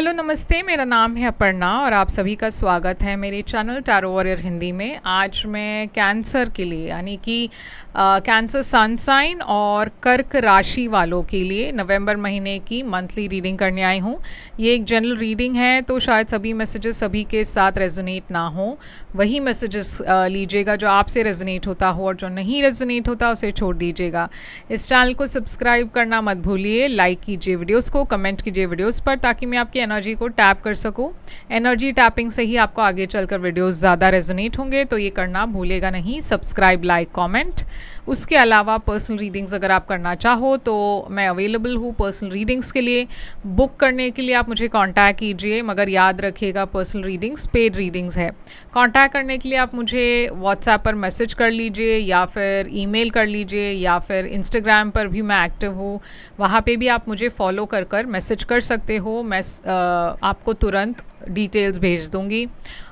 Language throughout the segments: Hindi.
हेलो नमस्ते, मेरा नाम है अपर्णा और आप सभी का स्वागत है मेरे चैनल टैरो वॉरियर हिंदी में। आज मैं कैंसर के लिए यानी कि कैंसर सन साइन और कर्क राशि वालों के लिए नवंबर महीने की मंथली रीडिंग करने आई हूँ। ये एक जनरल रीडिंग है, तो शायद सभी मैसेजेस सभी के साथ रेजोनेट ना हो। वही मैसेजेस लीजिएगा जो आपसे रेजोनेट होता हो, और जो नहीं रेजोनेट होता उसे छोड़ दीजिएगा। इस चैनल को सब्सक्राइब करना मत भूलिए, लाइक कीजिए वीडियोस को, कमेंट कीजिए वीडियोस पर, ताकि मैं आपकी एनर्जी को टैप कर सकूं। एनर्जी टैपिंग से ही आपको आगे चलकर वीडियोस ज़्यादा रेजोनेट होंगे, तो ये करना भूलेगा नहीं, सब्सक्राइब, लाइक, कमेंट। उसके अलावा पर्सनल रीडिंग्स अगर आप करना चाहो तो मैं अवेलेबल हूँ पर्सनल रीडिंग्स के लिए। बुक करने के लिए आप मुझे कांटेक्ट कीजिए, मगर याद रखिएगा पर्सनल रीडिंग्स पेड रीडिंग्स है। कांटेक्ट करने के लिए आप मुझे व्हाट्सएप पर मैसेज कर लीजिए, या फिर ईमेल कर लीजिए, या फिर इंस्टाग्राम पर भी मैं एक्टिव हूँ, वहाँ पे भी आप मुझे फॉलो कर मैसेज कर सकते हो। मैं आपको तुरंत डिटेल्स भेज दूँगी।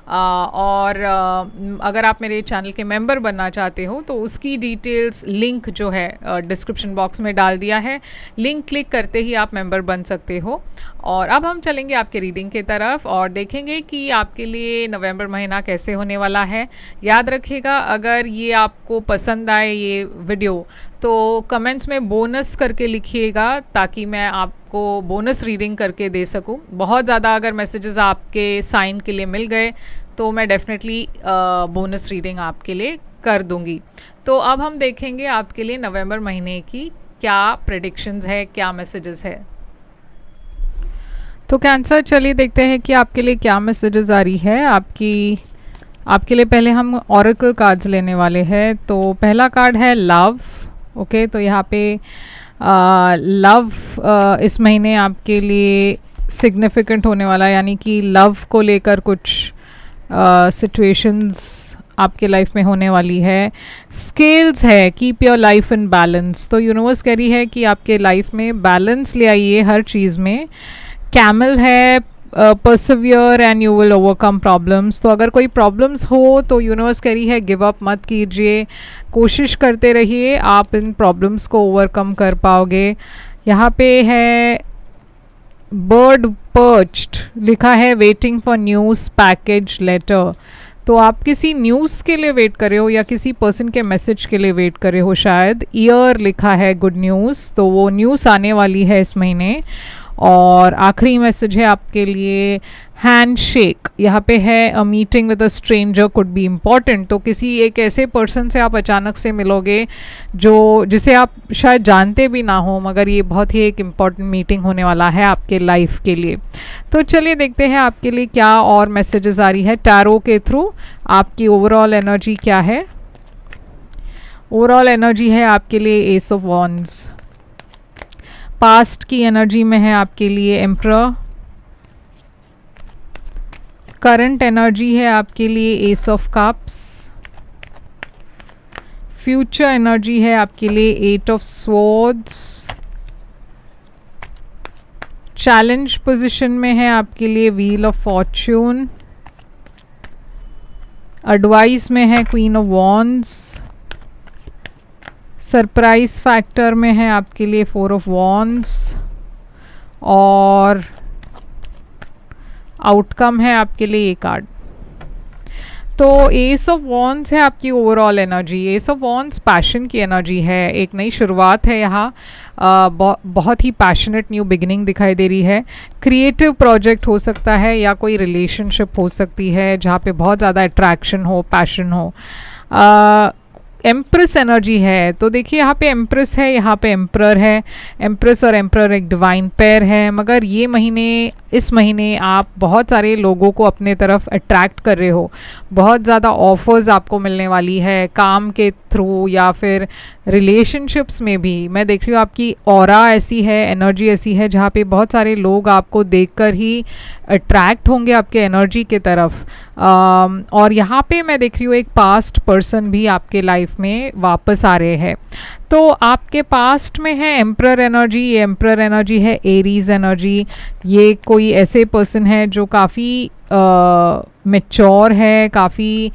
और अगर आप मेरे चैनल के मेंबर बनना चाहते हो तो उसकी डिटेल्स लिंक जो है डिस्क्रिप्शन बॉक्स में डाल दिया है। लिंक क्लिक करते ही आप मेंबर बन सकते हो। और अब हम चलेंगे आपके रीडिंग की तरफ और देखेंगे कि आपके लिए नवंबर महीना कैसे होने वाला है। याद रखिएगा, अगर ये आपको पसंद आए ये वीडियो तो कमेंट्स में बोनस करके लिखिएगा, ताकि मैं आपको बोनस रीडिंग करके दे सकूं। बहुत ज़्यादा अगर मैसेजेस आपके साइन के लिए मिल गए तो मैं डेफिनेटली बोनस रीडिंग आपके लिए कर दूंगी। तो अब हम देखेंगे आपके लिए नवंबर महीने की क्या प्रेडिक्शंस है, क्या मैसेजेस है। तो कैंसर, चलिए देखते हैं कि आपके लिए क्या मैसेजेस आ रही है। आपके लिए पहले हम ऑरेकल कार्ड्स लेने वाले हैं। तो पहला कार्ड है लव। ओके, तो यहाँ पे लव इस महीने आपके लिए सिग्निफिकेंट होने वाला है, यानी कि लव को लेकर कुछ सिचुएशंस आपके लाइफ में होने वाली है। स्केल्स है, keep your life in balance. तो यूनिवर्स कह रही है कि आपके लाइफ में बैलेंस ले आइए हर चीज़ में। कैमल है, persevere and you will overcome problems. तो अगर कोई प्रॉब्लम्स हो तो यूनिवर्स कह रही है गिव अप मत कीजिए, कोशिश करते रहिए, आप इन प्रॉब्लम्स को ओवरकम कर पाओगे। यहाँ पे है बर्ड पर्च्ड, लिखा है waiting for news, package, letter. तो आप किसी न्यूज़ के लिए वेट कर रहे हो या किसी पर्सन के मैसेज के लिए वेट कर रहे हो शायद। ईयर लिखा है गुड न्यूज़, तो वो न्यूज़ आने वाली है इस महीने। और आखिरी मैसेज है आपके लिए हैंडशेक। यहाँ पे है a meeting with a stranger could be important. तो किसी एक ऐसे पर्सन से आप अचानक से मिलोगे जिसे आप शायद जानते भी ना हो, मगर ये बहुत ही एक इम्पॉर्टेंट मीटिंग होने वाला है आपके लाइफ के लिए। तो चलिए देखते हैं आपके लिए क्या और मैसेजेस आ रही है टैरो के थ्रू। आपकी ओवरऑल एनर्जी क्या है। ओवरऑल एनर्जी है आपके लिए एस ऑफ वॉन्ड्स। पास्ट की एनर्जी में है आपके लिए एम्परर। करंट एनर्जी है आपके लिए ace of cups. Future energy है आपके लिए eight of swords. Challenge position में है आपके लिए व्हील ऑफ फॉर्च्यून। एडवाइस में है queen of wands. Surprise factor में है आपके लिए फोर ऑफ वॉन्ड्स। और आउटकम है आपके लिए ये कार्ड। तो एस ऑफ वॉन्ड्स है आपकी overall energy. S of wands passion की एनर्जी है, एक नई शुरुआत है यहाँ। बहुत ही पैशनेट न्यू बिगिनिंग दिखाई दे रही है। क्रिएटिव प्रोजेक्ट हो सकता है या कोई रिलेशनशिप हो सकती है जहाँ पे बहुत ज़्यादा अट्रैक्शन हो, पैशन हो। एम्प्रेस एनर्जी है, तो देखिए यहाँ पे एम्प्रेस है, यहाँ पे एम्परर है। एम्प्रेस और एम्परर एक डिवाइन पेयर है, मगर इस महीने आप बहुत सारे लोगों को अपने तरफ अट्रैक्ट कर रहे हो। बहुत ज़्यादा ऑफर्स आपको मिलने वाली है काम के थ्रू या फिर रिलेशनशिप्स में भी। मैं देख रही हूँ आपकी ऑरा ऐसी है, एनर्जी ऐसी है जहाँ पे बहुत सारे लोग आपको देखकर ही अट्रैक्ट होंगे आपके एनर्जी के तरफ। और यहाँ पे मैं देख रही हूँ एक पास्ट पर्सन भी आपके लाइफ में वापस आ रहे हैं। तो आपके पास्ट में है एम्परर एनर्जी। ये एम्परर एनर्जी है एरीज एनर्जी। ये कोई ऐसे पर्सन है जो काफ़ी मैच्योर है, काफ़ी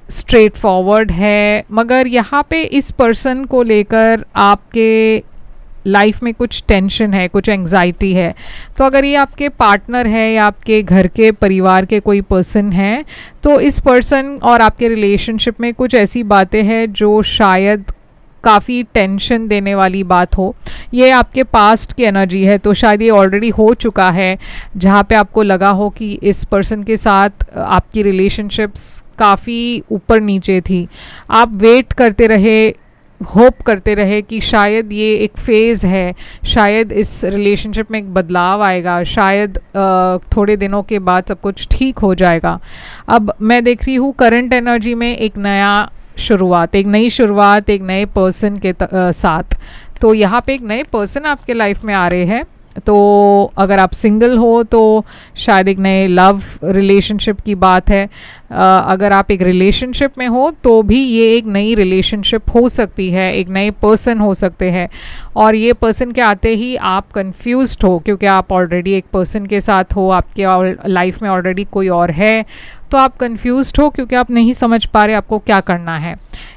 स्ट्रेट फॉरवर्ड है, मगर यहाँ पे इस पर्सन को लेकर आपके लाइफ में कुछ टेंशन है, कुछ एंग्जाइटी है। तो अगर ये आपके पार्टनर है या आपके घर के परिवार के कोई पर्सन है, तो इस पर्सन और आपके रिलेशनशिप में कुछ ऐसी बातें हैं जो शायद काफ़ी टेंशन देने वाली बात हो। ये आपके पास्ट की एनर्जी है, तो शायद ये ऑलरेडी हो चुका है, जहाँ पे आपको लगा हो कि इस पर्सन के साथ आपकी रिलेशनशिप्स काफ़ी ऊपर नीचे थी। आप वेट करते रहे, होप करते रहे कि शायद ये एक फ़ेज़ है, शायद इस रिलेशनशिप में एक बदलाव आएगा, शायद थोड़े दिनों के बाद सब कुछ ठीक हो जाएगा। अब मैं देख रही हूँ करंट एनर्जी में एक नया शुरुआत, एक नई शुरुआत एक नए पर्सन के साथ। तो यहाँ पे एक नए पर्सन आपके लाइफ में आ रहे हैं। तो अगर आप सिंगल हो तो शायद एक नए लव रिलेशनशिप की बात है। अगर आप एक रिलेशनशिप में हो तो भी ये एक नई रिलेशनशिप हो सकती है, एक नए पर्सन हो सकते हैं। और ये पर्सन के आते ही आप कंफ्यूज्ड हो, क्योंकि आप ऑलरेडी एक पर्सन के साथ हो, आपके लाइफ में ऑलरेडी कोई और है, तो आप कंफ्यूज्ड हो क्योंकि आप नहीं समझ पा रहे आपको क्या करना है।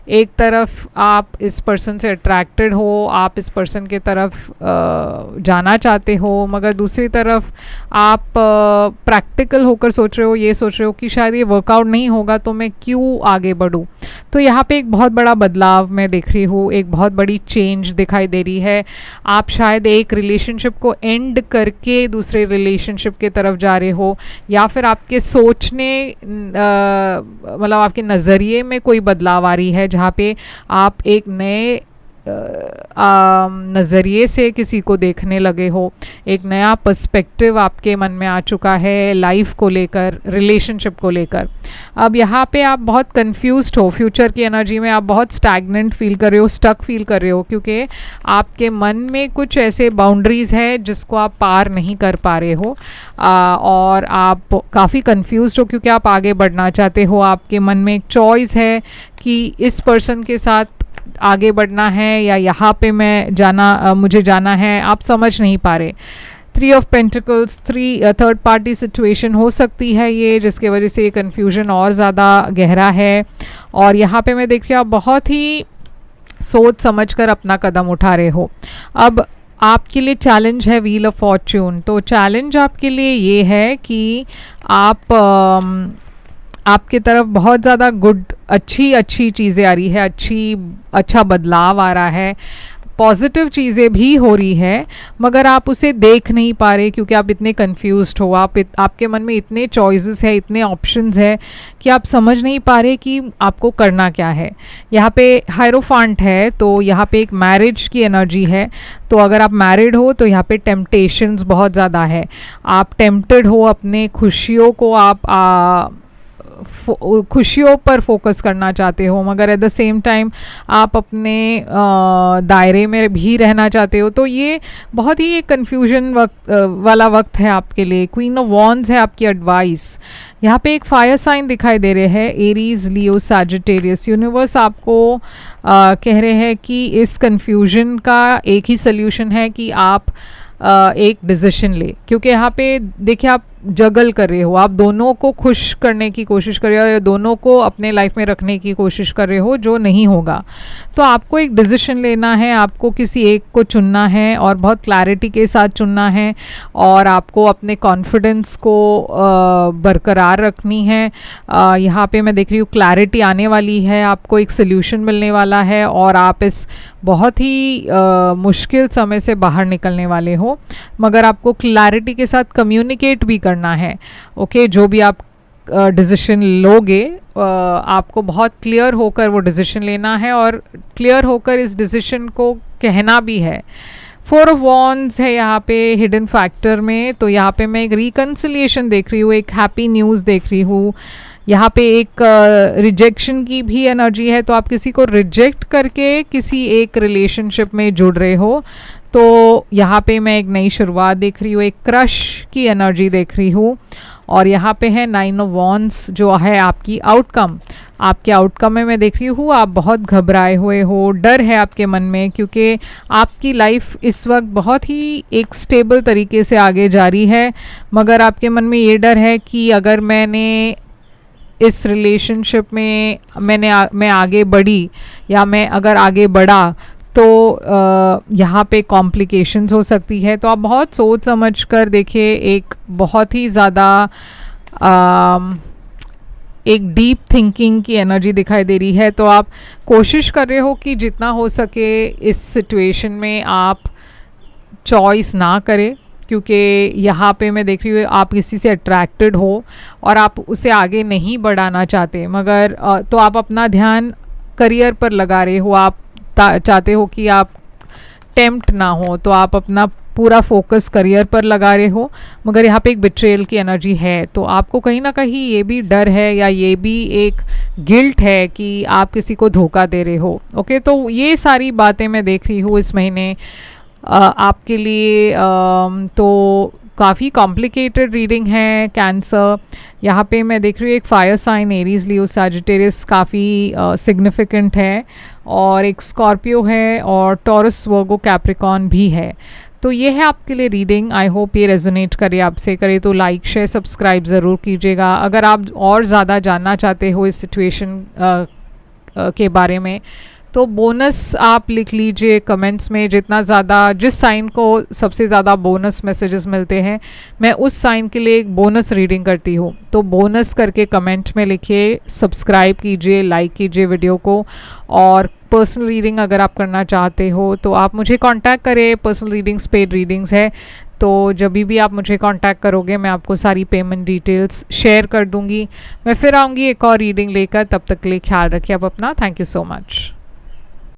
एक तरफ आप इस पर्सन से अट्रैक्टेड हो, आप इस पर्सन के तरफ जाना चाहते हो, मगर दूसरी तरफ आप प्रैक्टिकल होकर सोच रहे हो, ये सोच रहे हो कि शायद ये वर्कआउट नहीं होगा, तो मैं क्यों आगे बढ़ूं। तो यहाँ पे एक बहुत बड़ा बदलाव मैं देख रही हूँ, एक बहुत बड़ी चेंज दिखाई दे रही है। आप शायद एक रिलेशनशिप को एंड करके दूसरे रिलेशनशिप की तरफ जा रहे हो, या फिर आपके सोचने मतलब आपके नज़रिए में कोई बदलाव आ रही है, जहाँ पे आप एक नए नज़रिए से किसी को देखने लगे हो। एक नया पर्सपेक्टिव आपके मन में आ चुका है लाइफ को लेकर, रिलेशनशिप को लेकर। अब यहाँ पे आप बहुत कंफ्यूज्ड हो, फ्यूचर की एनर्जी में आप बहुत स्टैग्नेंट फील कर रहे हो, स्टक फील कर रहे हो, क्योंकि आपके मन में कुछ ऐसे बाउंड्रीज़ है जिसको आप पार नहीं कर पा रहे हो। और आप काफ़ी कंफ्यूज्ड हो क्योंकि आप आगे बढ़ना चाहते हो। आपके मन में एक चॉइस है कि इस पर्सन के साथ आगे बढ़ना है या यहाँ पे मुझे जाना है, आप समझ नहीं पा रहे। 3 of pentacles, third party situation हो सकती है ये, जिसके वजह से ये कन्फ्यूजन और ज़्यादा गहरा है। और यहाँ पे मैं देख रही हूँ आप बहुत ही सोच समझ कर अपना कदम उठा रहे हो। अब आपके लिए चैलेंज है व्हील ऑफ फॉर्च्यून। तो चैलेंज आपके लिए ये है कि आपकी तरफ बहुत ज़्यादा अच्छी चीज़ें आ रही है, अच्छा बदलाव आ रहा है, पॉजिटिव चीज़ें भी हो रही है, मगर आप उसे देख नहीं पा रहे क्योंकि आप इतने कंफ्यूज्ड हो। आपके मन में इतने चॉइसेस है, इतने ऑप्शंस है कि आप समझ नहीं पा रहे कि आपको करना क्या है। यहाँ पे हायरोफांट है, तो यहाँ पे एक मैरिज की एनर्जी है। तो अगर आप मैरिड हो तो यहाँ पे टेम्पटेशंस बहुत ज़्यादा है। आप टेम्प्टेड हो, अपने खुशियों को आप खुशियों पर फोकस करना चाहते हो, मगर एट द सेम टाइम आप अपने दायरे में भी रहना चाहते हो। तो ये बहुत ही एक कन्फ्यूजन वाला वक्त है आपके लिए। क्वीन ऑफ वॉन्ड्स है आपकी एडवाइस। यहाँ पे एक फायर साइन दिखाई दे रहे हैं, एरीज, लियो, सैजिटेरियस। यूनिवर्स आपको कह रहे हैं कि इस कन्फ्यूजन का एक ही सल्यूशन है कि आप एक डिसीजन ले, क्योंकि यहाँ पे देखिए आप जगल कर रहे हो, आप दोनों को खुश करने की कोशिश कर रहे हो या दोनों को अपने लाइफ में रखने की कोशिश कर रहे हो, जो नहीं होगा। तो आपको एक डिसीजन लेना है, आपको किसी एक को चुनना है और बहुत क्लैरिटी के साथ चुनना है, और आपको अपने कॉन्फिडेंस को बरकरार रखनी है। यहाँ पे मैं देख रही हूँ क्लैरिटी आने वाली है, आपको एक सोल्यूशन मिलने वाला है और आप इस बहुत ही मुश्किल समय से बाहर निकलने वाले हो, मगर आपको क्लैरिटी के साथ कम्युनिकेट भी करना है। ओके, जो भी आप डिसीजन लोगे आपको बहुत क्लियर होकर वो डिसीजन लेना है और क्लियर होकर इस डिसीजन को कहना भी है। 4 ऑफ वॉन्ड्स है यहाँ पे हिडन फैक्टर में। तो यहाँ पे मैं एक रिकन्सिलिएशन देख रही हूँ, एक हैप्पी न्यूज़ देख रही हूँ। यहाँ पे एक रिजेक्शन की भी एनर्जी है, तो आप किसी को रिजेक्ट करके किसी एक रिलेशनशिप में जुड़ रहे हो। तो यहाँ पे मैं एक नई शुरुआत देख रही हूँ, एक क्रश की एनर्जी देख रही हूँ। और यहाँ पे है 9 ऑफ वॉन्ड्स जो है आपकी आउटकम। आपके आउटकम में मैं देख रही हूँ आप बहुत घबराए हुए हो, डर है आपके मन में, क्योंकि आपकी लाइफ इस वक्त बहुत ही एक स्टेबल तरीके से आगे जा रही है, मगर आपके मन में ये डर है कि अगर मैंने इस रिलेशनशिप में मैं आगे बढ़ी या मैं अगर आगे बढ़ा तो यहाँ पे कॉम्प्लिकेशंस हो सकती है। तो आप बहुत सोच समझ कर देखिए, एक बहुत ही ज़्यादा एक डीप थिंकिंग की एनर्जी दिखाई दे रही है। तो आप कोशिश कर रहे हो कि जितना हो सके इस सिचुएशन में आप चॉइस ना करें, क्योंकि यहाँ पे मैं देख रही हूँ आप किसी से अट्रैक्टेड हो और आप उसे आगे नहीं बढ़ाना चाहते, मगर तो आप अपना ध्यान करियर पर लगा रहे हो। आप चाहते हो कि आप टेम्प्ट ना हो, तो आप अपना पूरा फोकस करियर पर लगा रहे हो, मगर यहाँ पे एक बिट्रेयल की एनर्जी है। तो आपको कहीं ना कहीं ये भी डर है या ये भी एक गिल्ट है कि आप किसी को धोखा दे रहे हो। ओके, तो ये सारी बातें मैं देख रही हूँ इस महीने आपके लिए। तो काफ़ी कॉम्प्लिकेटेड रीडिंग है कैंसर। यहाँ पे मैं देख रही हूँ एक fire sign Aries Leo Sagittarius काफ़ी सिग्निफिकेंट है, और एक स्कॉर्पियो है, और टॉरस वर्गो कैप्रिकॉन भी है। तो ये है आपके लिए रीडिंग। आई होप ये रेजोनेट करे आपसे। करे तो लाइक शेयर सब्सक्राइब ज़रूर कीजिएगा। अगर आप और ज़्यादा जानना चाहते हो इस सिचुएशन के बारे में, तो बोनस आप लिख लीजिए कमेंट्स में। जितना ज़्यादा, जिस साइन को सबसे ज़्यादा बोनस मैसेजेस मिलते हैं, मैं उस साइन के लिए एक बोनस रीडिंग करती हूँ। तो बोनस करके कमेंट में लिखिए, सब्सक्राइब कीजिए, लाइक कीजिए वीडियो को। और पर्सनल रीडिंग अगर आप करना चाहते हो तो आप मुझे कांटेक्ट करें। पर्सनल रीडिंग्स पेड रीडिंग्स है, तो जब भी आप मुझे कांटेक्ट करोगे मैं आपको सारी पेमेंट डिटेल्स शेयर कर दूंगी। मैं फिर आऊँगी एक और रीडिंग लेकर। तब तक के लिए ख्याल रखिए आप अपना। Thank you so much.